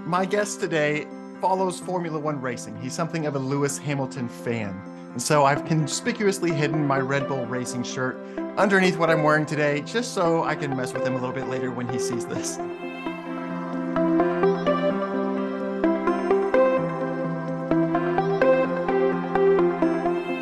My guest today follows Formula One racing. He's something of a Lewis Hamilton fan. And so I've conspicuously hidden my Red Bull racing shirt underneath what I'm wearing today, just so I can mess with him a little bit later when he sees this.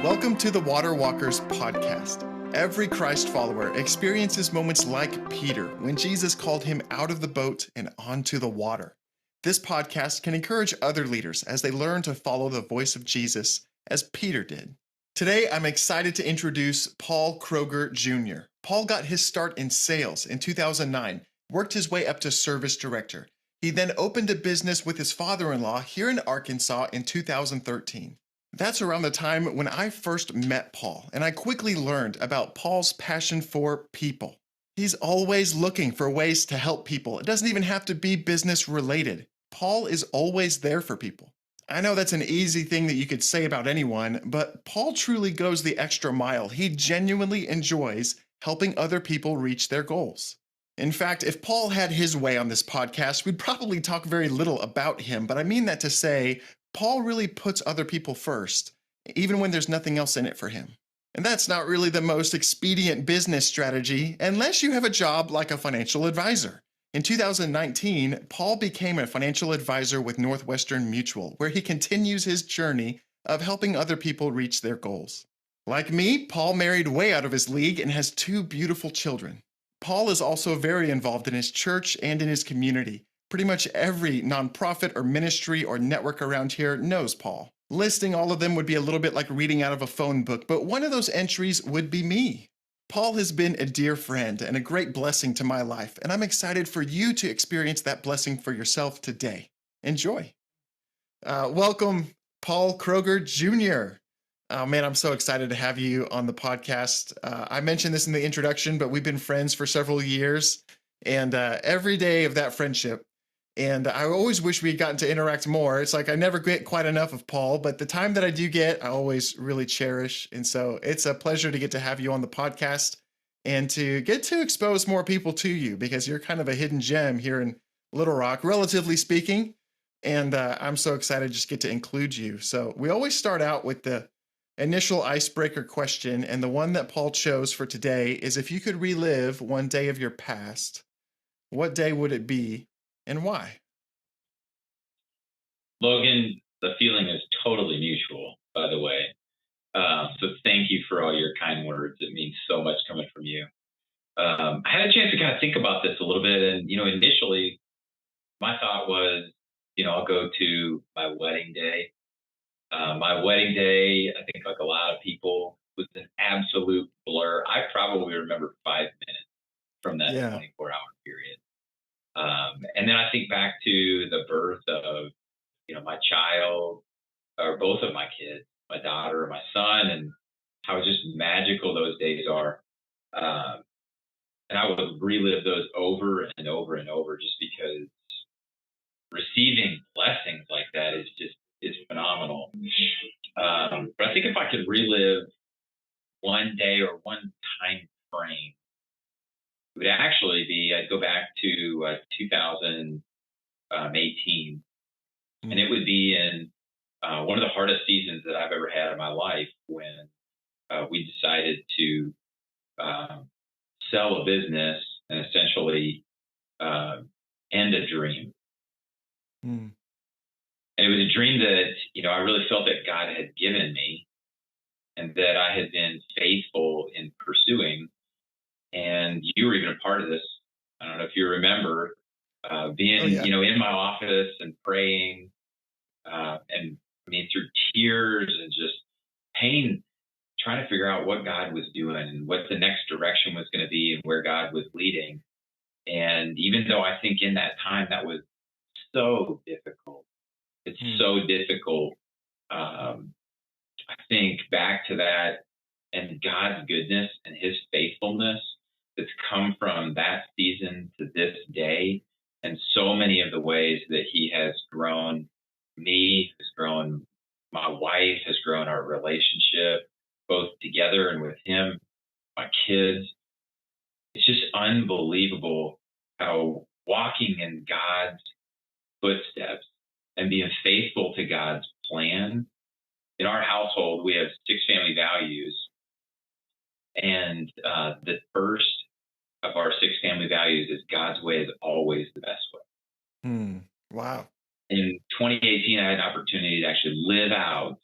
Welcome to the Water Walkers podcast. Every Christ follower experiences moments like Peter when Jesus called him out of the boat and onto the water. This podcast can encourage other leaders as they learn to follow the voice of Jesus as Peter did. Today, I'm excited to introduce Paul Kroger Jr. Paul got his start in sales in 2009, worked his way up to service director. He then opened a business with his father-in-law here in Arkansas in 2013. That's around the time when I first met Paul, and I quickly learned about Paul's passion for people. He's always looking for ways to help people. It doesn't even have to be business related. Paul is always there for people. I know that's an easy thing that you could say about anyone, but Paul truly goes the extra mile. He genuinely enjoys helping other people reach their goals. In fact, if Paul had his way on this podcast, we'd probably talk very little about him, but I mean that to say, Paul really puts other people first, even when there's nothing else in it for him. And that's not really the most expedient business strategy unless you have a job like a financial advisor. In 2019, Paul became a financial advisor with Northwestern Mutual, where he continues his journey of helping other people reach their goals. Like me, Paul married way out of his league and has two beautiful children. Paul is also very involved in his church and in his community. Pretty much every nonprofit or ministry or network around here knows Paul. Listing all of them would be a little bit like reading out of a phone book, but one of those entries would be me. Paul has been a dear friend and a great blessing to my life, and I'm excited for you to experience that blessing for yourself today. Enjoy. Welcome, Paul Kroger Jr. Oh man, I'm so excited to have you on the podcast. I mentioned this in the introduction, but we've been friends for several years, and every day of that friendship, and I always wish we had gotten to interact more. It's like I never get quite enough of Paul, but the time that I do get, I always really cherish. And so it's a pleasure to get to have you on the podcast and to get to expose more people to you because you're kind of a hidden gem here in Little Rock, relatively speaking. And I'm so excited to just get to include you. So we always start out with the initial icebreaker question. And the one that Paul chose for today is if you could relive one day of your past, what day would it be? And why? Logan, the feeling is totally mutual, by the way. So thank you for all your kind words. It means so much coming from you. I had a chance to kind of think about this a little bit. And, initially my thought was, I'll go to my wedding day. My wedding day, I think like a lot of people, was an absolute blur. I probably remember 5 minutes from that 24-hour period. And then I think back to the birth of, my child or both of my kids, my daughter and my son, and how just magical those days are. And I would relive those over and over and over just because receiving blessings like that is phenomenal. But I think if I could relive one day or one time frame, it would actually be, I'd go back to 2018. And it would be in one of the hardest seasons that I've ever had in my life when we decided to sell a business and essentially end a dream. And it was a dream that, I really felt that God had given me and that I had been faithful in pursuing. And you were even a part of this. I don't know if you remember being, in my office and praying. And I mean, through tears and just pain, trying to figure out what God was doing and what the next direction was going to be and where God was leading. And even though I think in that time that was so difficult, it's so difficult. I think back to that and God's goodness and his faithfulness that's come from that season to this day, and so many of the ways that he has grown me, has grown my wife, has grown our relationship, both together and with him, my kids. It's just unbelievable how walking in God's footsteps and being faithful to God's plan. In our household, we have 6 family values, and the first of our 6 family values is God's way is always the best way. Hmm. Wow. In 2018, I had an opportunity to actually live out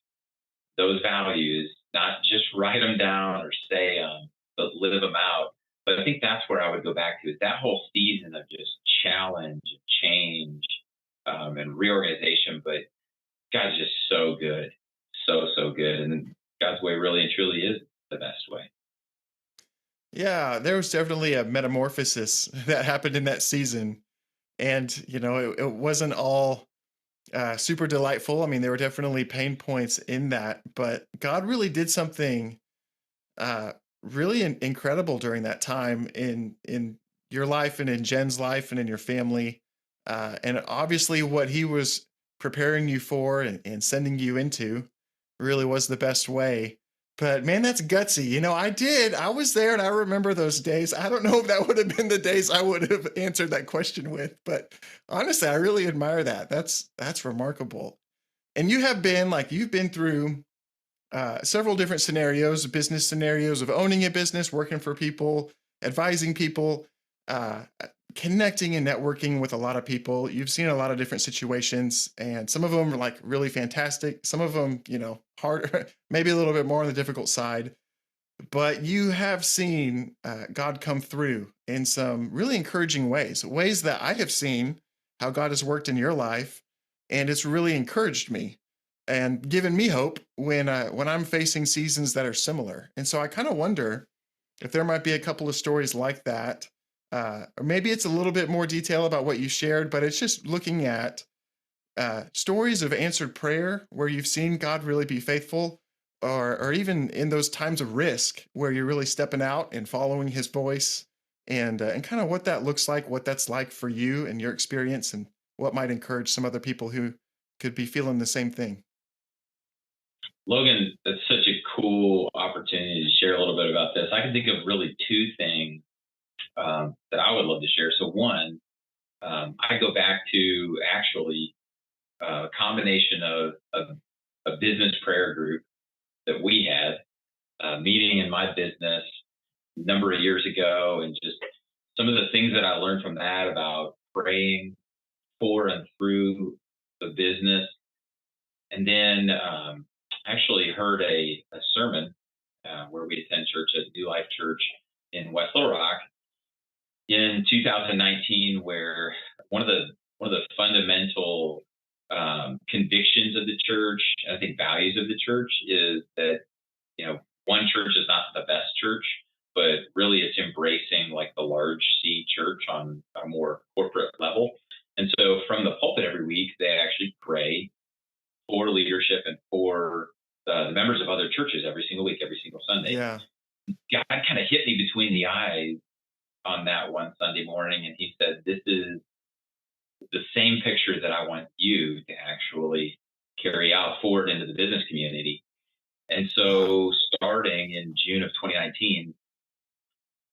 those values, not just write them down or say them, but live them out. But I think that's where I would go back to, is that whole season of just challenge, change, and reorganization. But God's just so good, so good. And God's way really and truly is the best way. Yeah, there was definitely a metamorphosis that happened in that season. And, it wasn't all super delightful. I mean, there were definitely pain points in that, but God really did something uh, really incredible during that time in your life and in Jen's life and in your family. And obviously, what he was preparing you for and sending you into really was the best way. But man, that's gutsy. I was there and I remember those days. I don't know if that would have been the days I would have answered that question with, but honestly, I really admire that. That's remarkable. And you've been through several different scenarios, business scenarios of owning a business, working for people, advising people, uh, connecting and networking with a lot of people. You've seen a lot of different situations, and some of them are like really fantastic. Some of them, hard, maybe a little bit more on the difficult side. But you have seen God come through in some really encouraging ways that I have seen how God has worked in your life, and it's really encouraged me and given me hope when I'm facing seasons that are similar. And so I kind of wonder if there might be a couple of stories like that, or maybe it's a little bit more detail about what you shared, but it's just looking at stories of answered prayer where you've seen God really be faithful, or even in those times of risk where you're really stepping out and following His voice, and kind of what that looks like, what that's like for you and your experience, and what might encourage some other people who could be feeling the same thing. Logan, that's such a cool opportunity to share a little bit about this. I can think of really 2 things that I would love to share. So one, I go back to actually a combination of a business prayer group that we had meeting in my business a number of years ago, and just some of the things that I learned from that about praying for and through the business. And then actually heard a sermon where we attend church at New Life Church in West Little Rock in 2019, where one of the fundamental convictions of the church, and I think values of the church, is that one church is not the best church, but really it's embracing like the large C church on a more corporate level. And so from the pulpit every week, they actually pray for leadership and for the members of other churches every single week, every single Sunday. Yeah. God kind of hit me between the eyes on that one Sunday morning, and He said, "This is the same picture that I want you to actually carry out forward into the business community." And Wow. so, starting in June of 2019,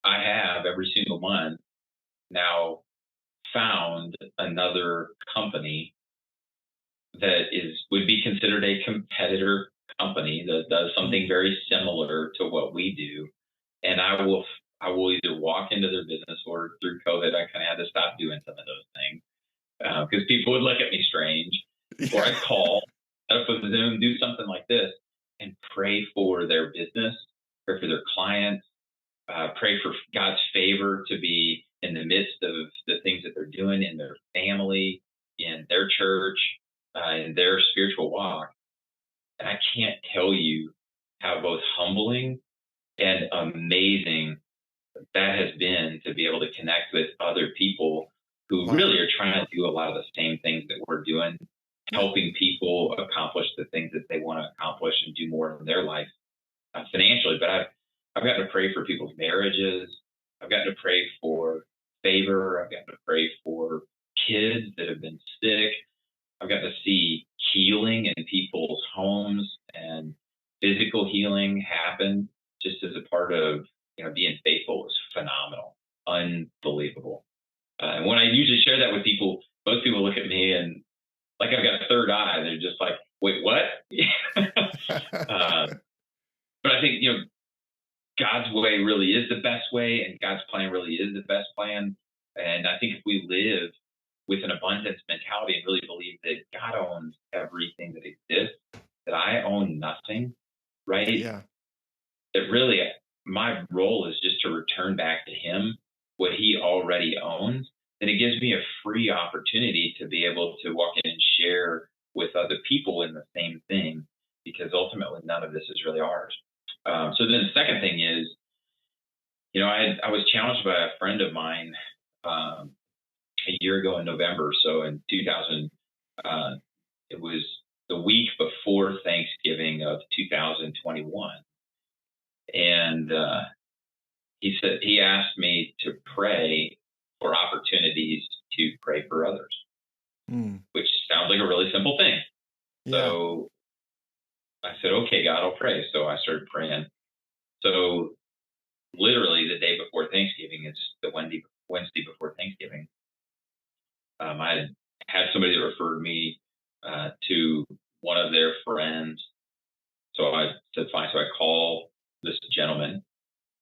I have every single month now found another company that would be considered a competitor company that does something Mm. very similar to what we do. And I will either walk into their business, or through COVID, I kind of had to stop doing some of those things because people would look at me strange, or Yeah. I'd call, set up a Zoom, do something like this, and pray for their business, pray for their clients, pray for God's favor to be in the midst of the things that they're doing in their family, in their church, in their spiritual walk. And I can't tell you how both humbling and amazing that has been to be able to connect with other people who Wow. really are trying to do a lot of the same things that we're doing, Yeah. helping people accomplish the things that they want to accomplish and do more in their life financially. But I've gotten to pray for people's marriages. I've gotten to pray for favor. I've gotten to pray for kids that have been sick. I've got to see healing in people's homes and physical healing happen just as a part of being faithful is phenomenal, unbelievable. And when I usually share that with people, most people look at me and I think, God's way really is the best way, and God's plan really is the best plan. And I think if we live with an abundance mentality and really believe that God owns everything that exists, that I own nothing, right? Yeah. That really my role is just to return back to Him what He already owns. Then it gives me a free opportunity to be able to walk in and share with other people in the same thing, because ultimately none of this is really ours. So then the second thing is, I was challenged by a friend of mine a year ago in November. So in 2000, it was the week before Thanksgiving of 2021. And he asked me to pray for opportunities to pray for others, which sounds like a really simple thing. Yeah. So I said, okay, God, I'll pray. So I started praying. So literally the day before Thanksgiving, it's the Wednesday before Thanksgiving. I had somebody that referred me to one of their friends. So I said, fine. So I call this gentleman,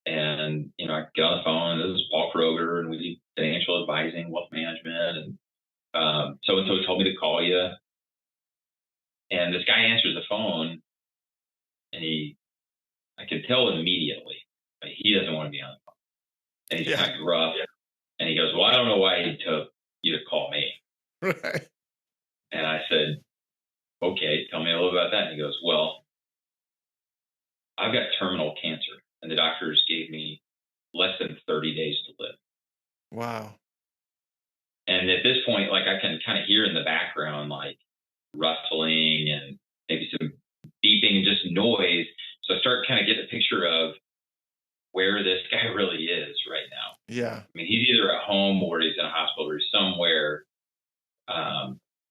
and I get on the phone. This is Paul Kroger, and we do financial advising, wealth management, and so and so told me to call you. And this guy answers the phone, and I could tell immediately, like, he doesn't want to be on the phone, and he's kind of gruff. And he goes, well, I don't know why he took you to call me. Right. And I said, okay, tell me a little about that. And he goes, well, I've got terminal cancer, and the doctors gave me less than 30 days to live. Wow. And at this point, like, I can kind of hear in the background, like, rustling and maybe some beeping and just noise. So I start kind of getting a picture of where this guy really is right now. Yeah. I mean, he's either at home or he's in a hospital or somewhere,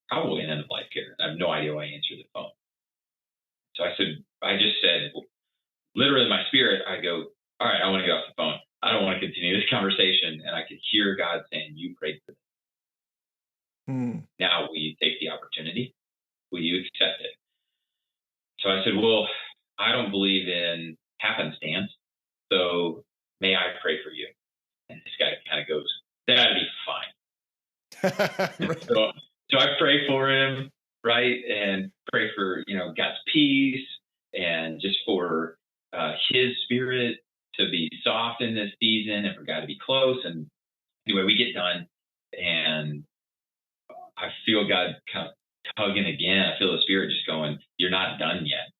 probably in end of life care. I have no idea why he answered the phone. So I just said, literally in my spirit, I go, all right, I want to get off the phone. I don't want to continue this conversation. And I could hear God saying, you prayed for them. Now, will you take the opportunity? Will you accept it? So I said, well, I don't believe in happenstance. So may I pray for you? And this guy kind of goes, that'd be fine. Right. So I pray for him, right? And pray for, God's peace, and just for his spirit to be soft in this season, and for God to be close. And anyway, we get done, and I feel God kind of tugging again. I feel the Spirit just going, you're not done yet.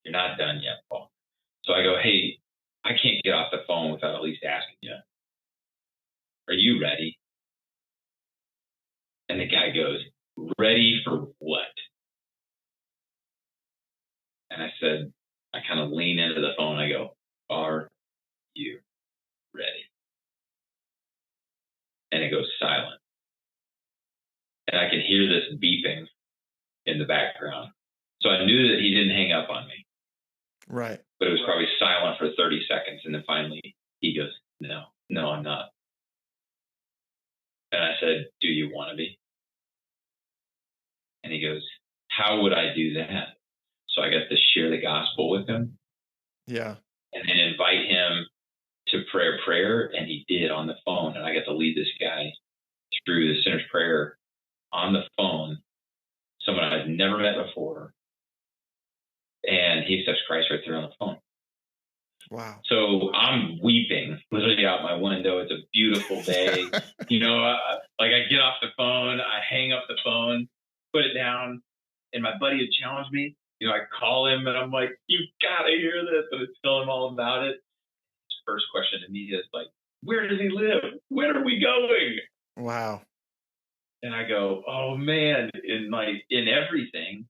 You're not done yet, Paul. So I go, hey, I can't get off the phone without at least asking you, are you ready? And the guy goes, ready for what? And I said, I kind of lean into the phone. I go, are you ready? And it goes silent. And I can hear this beeping in the background. So I knew that he didn't hang up on me. Right. But it was probably silent for 30 seconds. And then finally he goes, no, I'm not. And I said, do you want to be? And he goes, how would I do that? So I got to share the gospel with him. Yeah. And then invite him to pray a prayer. And he did on the phone. And I got to lead this guy through the sinner's prayer on the phone, someone I'd never met before. And he accepts Christ right there on the phone. Wow. So I'm weeping literally out my window. It's a beautiful day. Like, I get off the phone, I hang up the phone, put it down, and my buddy had challenged me. I call him and I'm like, you gotta hear this. And I tell him all about it. His first question to me is like, where does he live? Where are we going? Wow. And I go, oh man, in everything,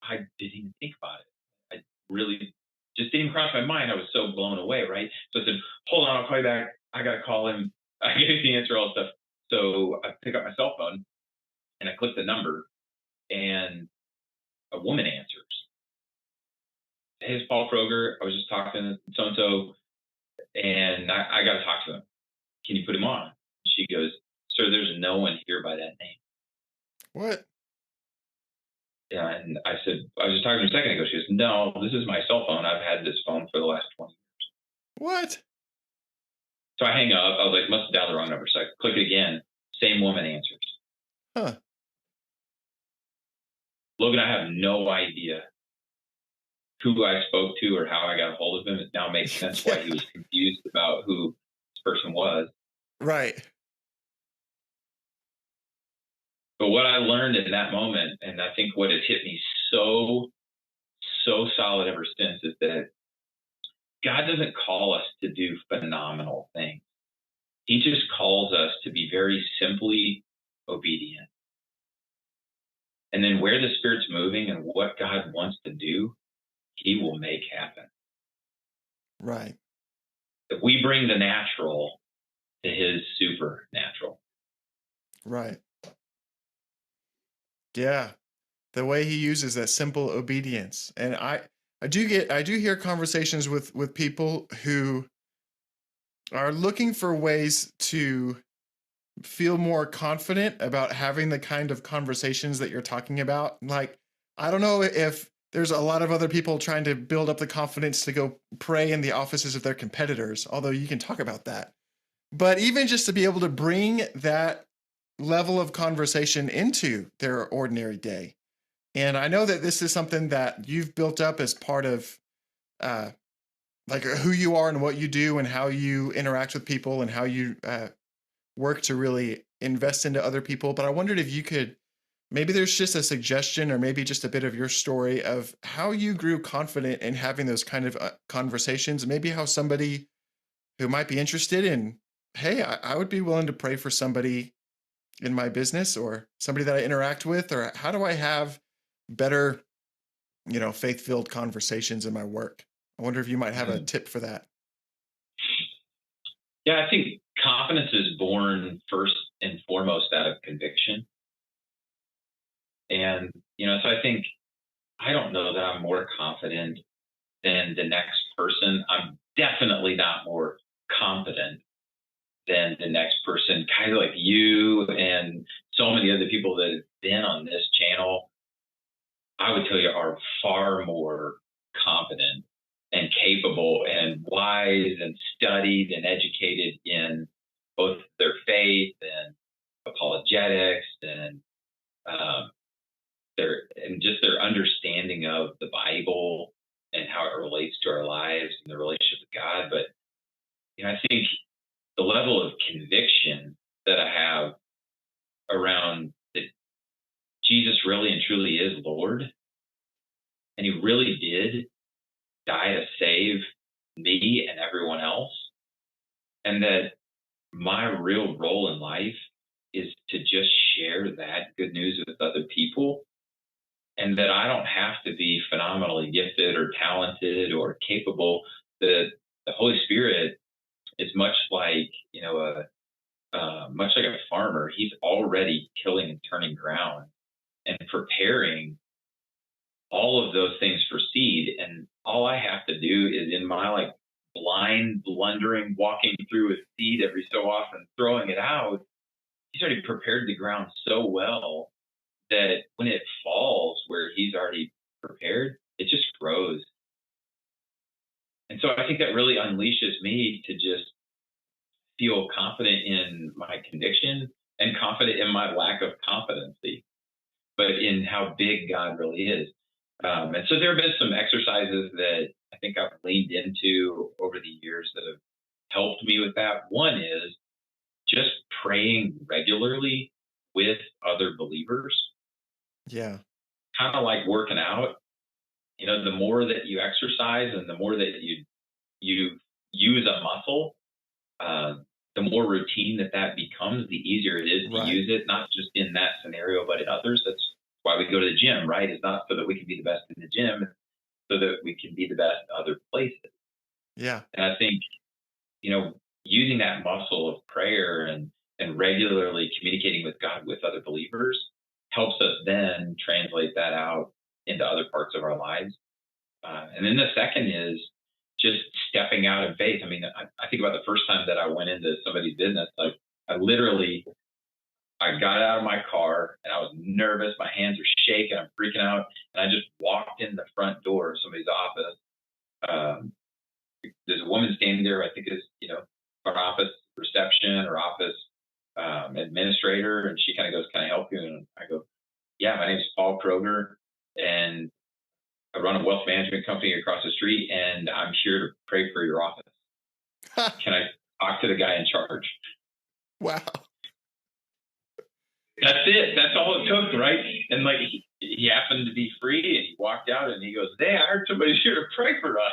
I didn't even think about it. I really just didn't cross my mind. I was so blown away, right? So I said, hold on, I'll call you back. I got to call him. I gave the answer, all the stuff. So I pick up my cell phone and I click the number, and a woman answers. Hey, it's Paul Kroger. I was just talking to so-and-so, and I got to talk to him. Can you put him on? She goes, sir, there's no one here by that name. What? Yeah, and I said, I was just talking to her a second ago. She goes, no, this is my cell phone. I've had this phone for the last What? So I hang up. I was like, must have dialed the wrong number. So I click it again. Same woman answers. Huh. Logan, I have no idea who I spoke to or how I got a hold of him. It now makes sense why Yeah. he was confused about who this person was. Right. But what I learned in that moment, and I think what has hit me so, so solid ever since, is that God doesn't call us to do phenomenal things. He just calls us to be very simply obedient. And then where the Spirit's moving and what God wants to do, He will make happen. Right. If we bring the natural to His supernatural. Right. Yeah. The way he uses that simple obedience. And I do hear conversations with people who are looking for ways to feel more confident about having the kind of conversations that you're talking about. Like, I don't know if there's a lot of other people trying to build up the confidence to go pray in the offices of their competitors, although you can talk about that. But even just to be able to bring that level of conversation into their ordinary day. And I know that this is something that you've built up as part of uh, like who you are and what you do and how you interact with people and how you work to really invest into other people. But I wondered if you could, maybe there's just a suggestion or maybe just a bit of your story of how you grew confident in having those kind of conversations, and maybe how somebody who might be interested in, hey, I would be willing to pray for somebody in my business or somebody that I interact with, or how do I have better, faith-filled conversations in my work? I wonder if you might have a Mm. tip for that. Yeah, I think confidence is born first and foremost out of conviction. And, so I think I don't know that I'm more confident than the next person. I'm definitely not more confident than the next person, kind of like you and so many other people that have been on this channel, I would tell you are far more confident and capable and wise and studied and educated in both their faith and apologetics and um, their understanding of the Bible and how it relates to our lives and the relationship with God. But I think the level of conviction that I have around that Jesus really and truly is Lord, and He really did die to save me and everyone else, and that my real role in life is to just share that good news with other people, and that I don't have to be phenomenally gifted or talented or capable. That the Holy Spirit is much like much like a farmer. He's already tilling and turning ground and preparing all of those things for seed. And all I have to do is in my blind blundering, walking through with seed every so often, throwing it out, he's already prepared the ground so well that when it falls where he's already prepared, it just grows. And so I think that really unleashes me to just feel confident in my conviction and confident in my lack of competency, but in how big God really is. And so there have been some exercises that I think I've leaned into over the years that have helped me with that. One is just praying regularly with other believers, Yeah. kind of like working out. The more that you exercise and the more that you use a muscle, uh, the more routine that becomes, the easier it is to Right. use it, not just in that scenario, but in others. That's why we go to the gym, right? It's not so that we can be the best in the gym, it's so that we can be the best in other places. Yeah. And I think, using that muscle of prayer and regularly communicating with God with other believers helps us then translate that out into other parts of our lives. And then the second is just stepping out in faith. I mean, I think about the first time that I went into somebody's business, like I got out of my car and I was nervous. My hands were shaking. I'm freaking out. And I just walked in the front door of somebody's office. Um, there's a woman standing there, I think is, our office reception or office administrator. And she kind of goes, can I help you? And I go, yeah, my name's Paul Kroger. And I run a wealth management company across the street, and I'm here to pray for your office. Can I talk to the guy in charge? Wow. That's it. That's all it took, right? And like he happened to be free, and he walked out, and he goes, "Hey, I heard somebody's here to pray for us."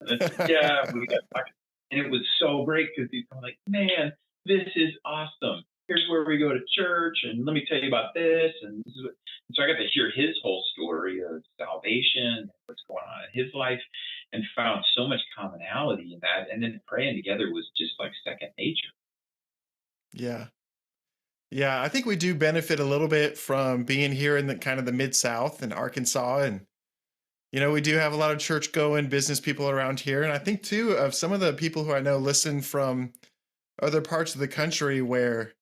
And I said, "Yeah, we got talking." And it was so great because he's like, "Man, this is awesome. Here's where we go to church, and let me tell you about this." And so I got to hear his whole story of salvation, what's going on in his life, and found so much commonality in that. And then praying together was just like second nature. Yeah. Yeah, I think we do benefit a little bit from being here in the kind of the mid South in Arkansas. And, we do have a lot of church going business people around here. And I think too of some of the people who I know listen from other parts of the country where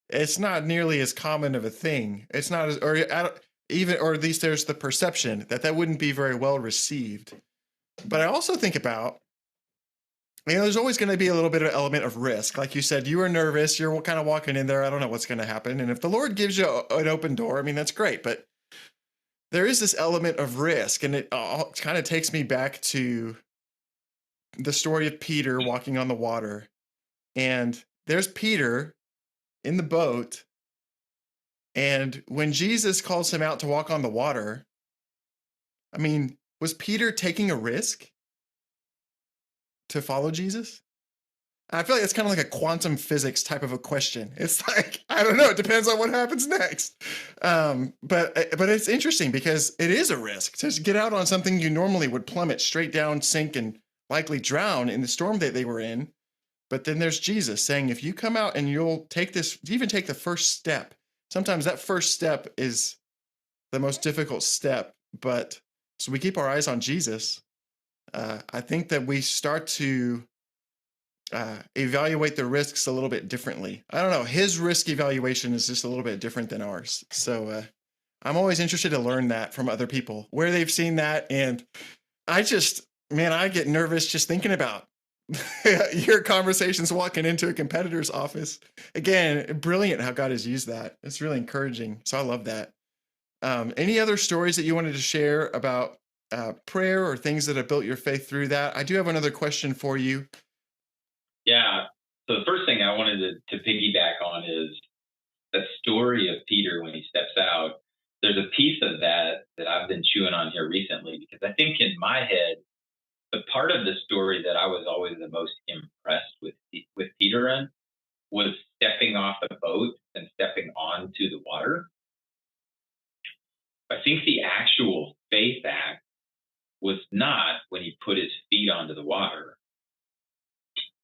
it's not nearly as common of a thing. It's not as, or I don't, even, or at least there's the perception that that wouldn't be very well received. But I also think about, there's always going to be a little bit of element of risk. Like you said, you were nervous. You're kind of walking in there. I don't know what's going to happen. And if the Lord gives you an open door, I mean, that's great. But there is this element of risk. And it kind of takes me back to the story of Peter walking on the water. And there's Peter in the boat. And when Jesus calls him out to walk on the water, I mean, was Peter taking a risk to follow Jesus? I feel like it's kind of like a quantum physics type of a question. It's like, I don't know. It depends on what happens next. But it's interesting because it is a risk to get out on something you normally would plummet straight down, sink, and likely drown in the storm that they were in. But then there's Jesus saying, if you come out and you'll take this, even take the first step. Sometimes that first step is the most difficult step. But so we keep our eyes on Jesus. I think that we start to evaluate the risks a little bit differently. I don't know. His risk evaluation is just a little bit different than ours. So I'm always interested to learn that from other people, where they've seen that. And I get nervous just thinking about your conversations walking into a competitor's office. Again, brilliant how God has used that. It's really encouraging. So I love that. Any other stories that you wanted to share about prayer or things that have built your faith through that? I do have another question for you. Yeah. So the first thing I wanted to piggyback on is that story of Peter when he steps out. There's a piece of that I've been chewing on here recently, because I think in my head, the part of the story that I was always the most impressed with Peter in was stepping off the boat and stepping onto the water. I think the actual faith act was not when he put his feet onto the water.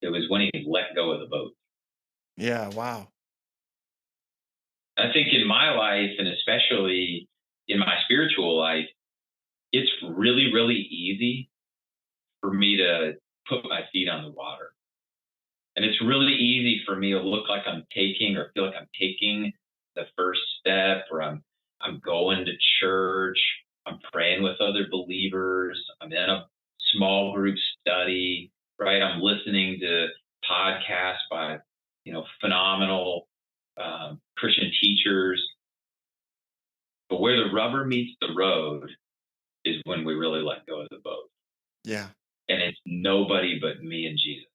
It was when he let go of the boat. Yeah, wow. I think in my life, and especially in my spiritual life, it's really, really easy for me to put my feet on the water. And it's really easy for me to look like I'm taking, or feel like I'm taking the first step, or I'm going to church, I'm praying with other believers, I'm in a small group study, right? I'm listening to podcasts by, phenomenal Christian teachers. But where the rubber meets the road is when we really let go of the boat. Yeah. And it's nobody but me and Jesus.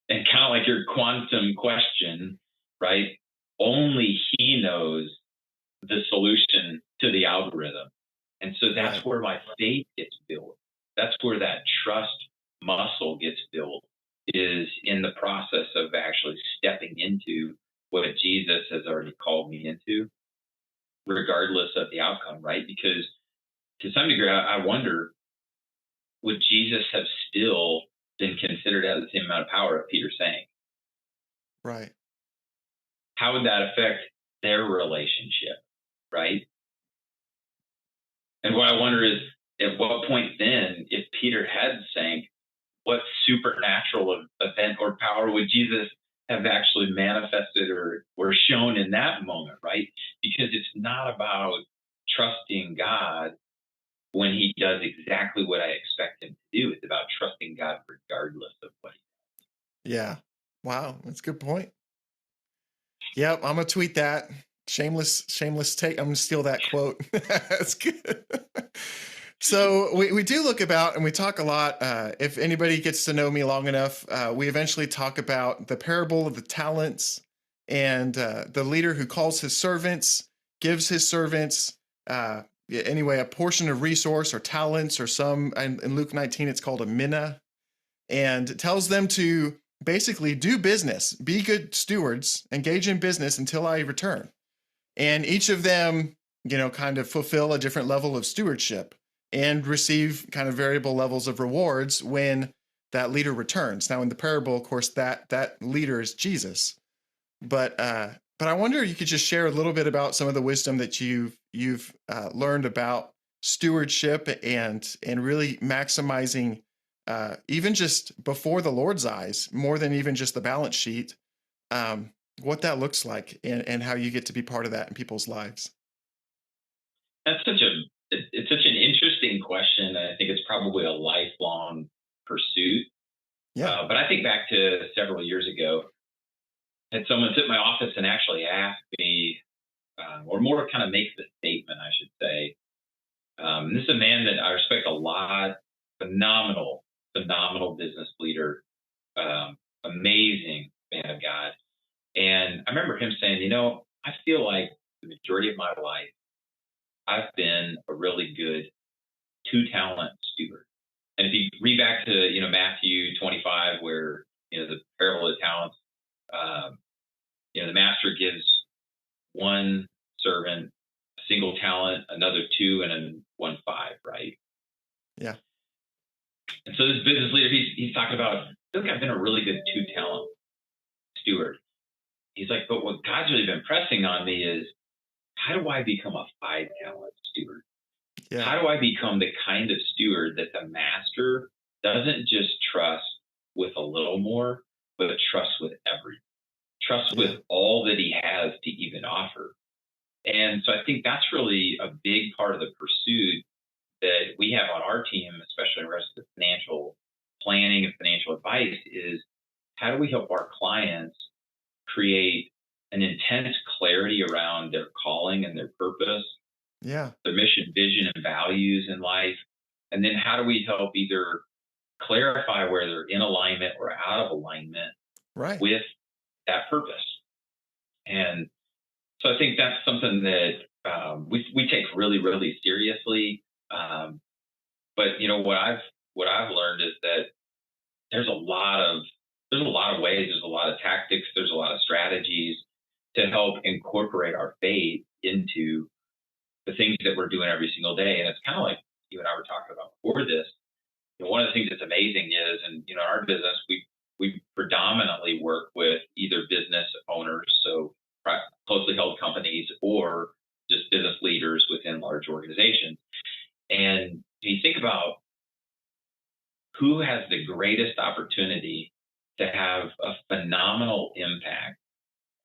And kind of like your quantum question, right? Only he knows the solution to the algorithm. And so that's Right. where my faith gets built. That's where that trust muscle gets built, is in the process of actually stepping into what Jesus has already called me into, regardless of the outcome, right? Because to some degree, I wonder, would Jesus have still been considered to have the same amount of power if Peter sank? Right. How would that affect their relationship, right? And what I wonder is, at what point then, if Peter had sank, what supernatural event or power would Jesus have actually manifested or shown in that moment, right? Because it's not about trusting God when he does exactly what I expect him to do. It's about trusting God regardless of what Yeah. Wow. That's a good point. Yep. I'm going to tweet that. Shameless take. I'm going to steal that quote. That's good. So we do look about and we talk a lot. If anybody gets to know me long enough, we eventually talk about the parable of the talents and the leader who calls his servants, gives his servants, anyway, a portion of resource or talents or some, in Luke 19, it's called a mina, and tells them to basically do business, be good stewards, engage in business until I return. And each of them, kind of fulfill a different level of stewardship and receive kind of variable levels of rewards when that leader returns. Now, in the parable, of course, that leader is Jesus. But I wonder if you could just share a little bit about some of the wisdom that you've learned about stewardship and really maximizing even just before the Lord's eyes, more than even just the balance sheet, what that looks like and how you get to be part of that in people's lives. That's it's such an interesting question. I think it's probably a lifelong pursuit. Yeah. But I think back to several years ago, had someone sit in my office and actually ask me, or more kind of make the statement, I should say. This is a man that I respect a lot, phenomenal business leader, amazing man of God. And I remember him saying, I feel like the majority of my life, I've been a really good two-talent steward. And if you read back to, Matthew 25, where, the parable of the talents, the master gives one servant a single talent, another two, and then one five, right? Yeah. And so this business leader, he's talking about, I feel like I've been a really good two-talent steward. He's like, but what God's really been pressing on me is, how do I become a five-talent steward? Yeah. How do I become the kind of steward that the master doesn't just trust with a little more, but trusts with everything, trusts with all that he has to even offer? And so I think that's really a big part of the pursuit that we have on our team, especially in regards to financial planning and financial advice, is how do we help our clients create an intense clarity around their calling and their purpose, their mission, vision, and values in life? And then how do we help either clarify where they're in alignment or out of alignment with that purpose? And so I think that's something that we take really, really seriously. But what I've learned is that there's a lot of ways, there's a lot of tactics, there's a lot of strategies to help incorporate our faith into the things that we're doing every single day. And it's kind of like you and I were talking about before this. One of the things that's amazing is, and in our business, we predominantly work with either business owners, so closely held companies, or just business leaders within large organizations. And you think about who has the greatest opportunity to have a phenomenal impact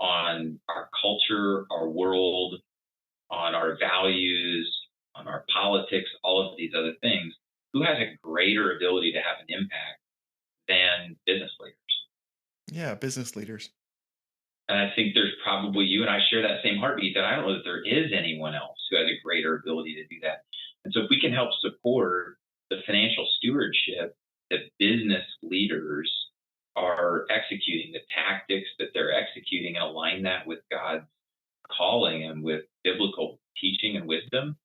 on our culture, our world, on our values, on our politics, all of these other things. Who has a greater ability to have an impact than business leaders? Yeah, business leaders. And I think there's probably, you and I share that same heartbeat, that I don't know that there is anyone else who has a greater ability to do that. And so if we can help support the financial stewardship that business leaders are executing, the tactics that they're executing, and align that with God's calling and with biblical teaching and wisdom,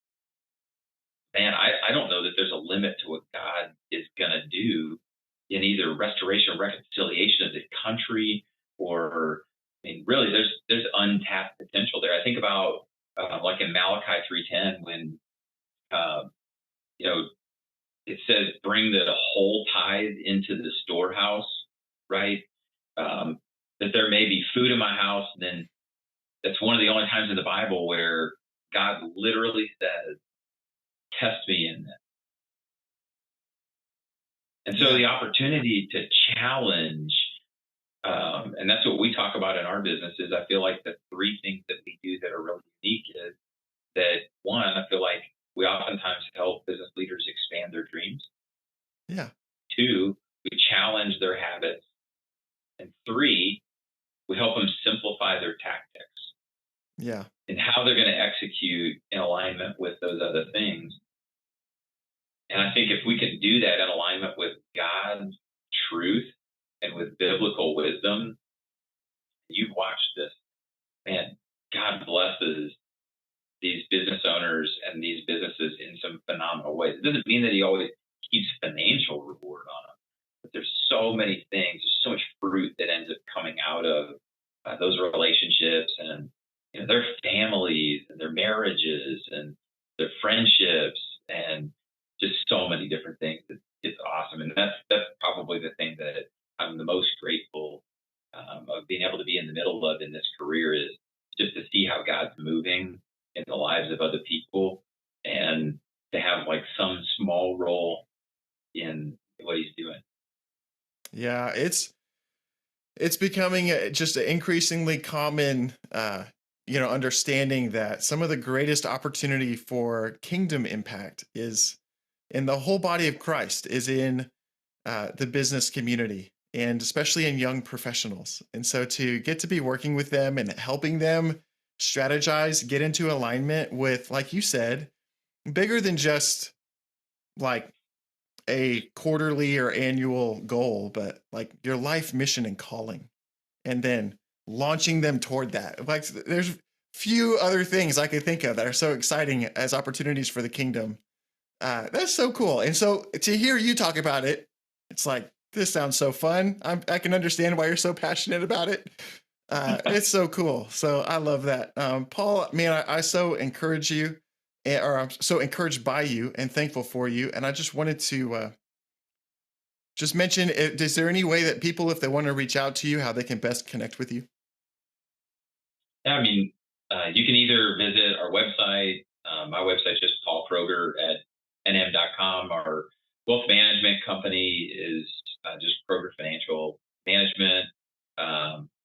man, I don't know that there's a limit to what God is going to do in either restoration or reconciliation of the country, or, I mean, really, there's untapped potential there. I think about like in Malachi 3:10, when it says, "Bring the whole tithe into the storehouse," right? That there may be food in my house. And then that's one of the only times in the Bible where God literally says, "Test me in this." And so the opportunity to challenge, and that's what we talk about in our business, is I feel like the three things that we do that are really unique is that, one, I feel like we oftentimes help business leaders expand their dreams. Yeah. 2, we challenge their habits. And 3, we help them simplify their tactics Yeah. and how they're going to execute in alignment with those other things. And I think if we can do that in alignment with God's truth and with biblical wisdom, you've watched this, man, God blesses these business owners and these businesses in some phenomenal ways. It doesn't mean that he always keeps financial reward on them, but there's so many things, there's so much fruit that ends up coming out of those relationships and their families and their marriages and their friendships and just so many different things. It's awesome, and that's probably the thing that I'm the most grateful of being able to be in the middle of in this career is just to see how God's moving in the lives of other people and to have like some small role in what he's doing. Yeah, it's becoming just an increasingly common understanding that some of the greatest opportunity for kingdom impact is in the whole body of Christ, is in the business community, and especially in young professionals. And so to get to be working with them and helping them strategize, get into alignment with, like you said, bigger than just like a quarterly or annual goal, but like your life mission and calling, and then launching them toward that. Like there's few other things I could think of that are so exciting as opportunities for the kingdom. That's so cool. And so to hear you talk about it, it's like, this sounds so fun. I can understand why you're so passionate about it. It's so cool. So I love that. Paul, man, I so encourage you, or I'm so encouraged by you and thankful for you. And I just wanted to just mention, is there any way that people, if they want to reach out to you, how they can best connect with you? Yeah, I mean, you can either visit our website. My website's just Paul Kroger at nm.com. Our wealth management company is just Kroger Financial Management.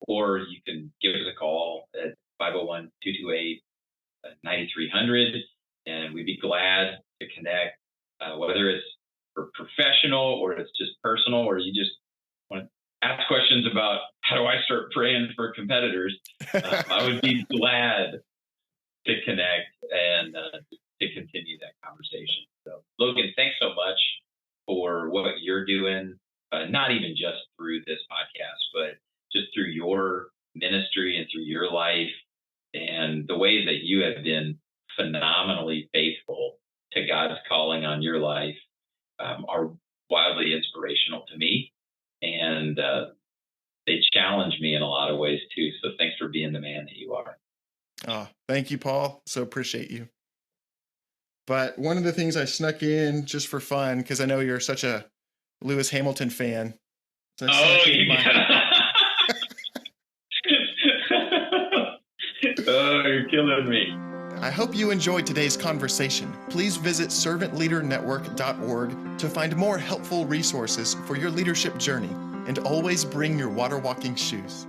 Or you can give us a call at 501-228-9300, and we'd be glad to connect, whether it's for professional or it's just personal, or you just want to ask questions about how do I start praying for competitors. I would be glad to connect and to continue that conversation. So, Logan, thanks so much for what you're doing, not even just through this podcast, but just through your ministry and through your life and the ways that you have been phenomenally faithful to God's calling on your life are wildly inspirational to me. And they challenge me in a lot of ways too. So thanks for being the man that you are. Oh, thank you, Paul. So appreciate you. But one of the things I snuck in just for fun, because I know you're such a Lewis Hamilton fan. So oh, you're killing me. I hope you enjoyed today's conversation. Please visit servantleadernetwork.org to find more helpful resources for your leadership journey, and always bring your water walking shoes.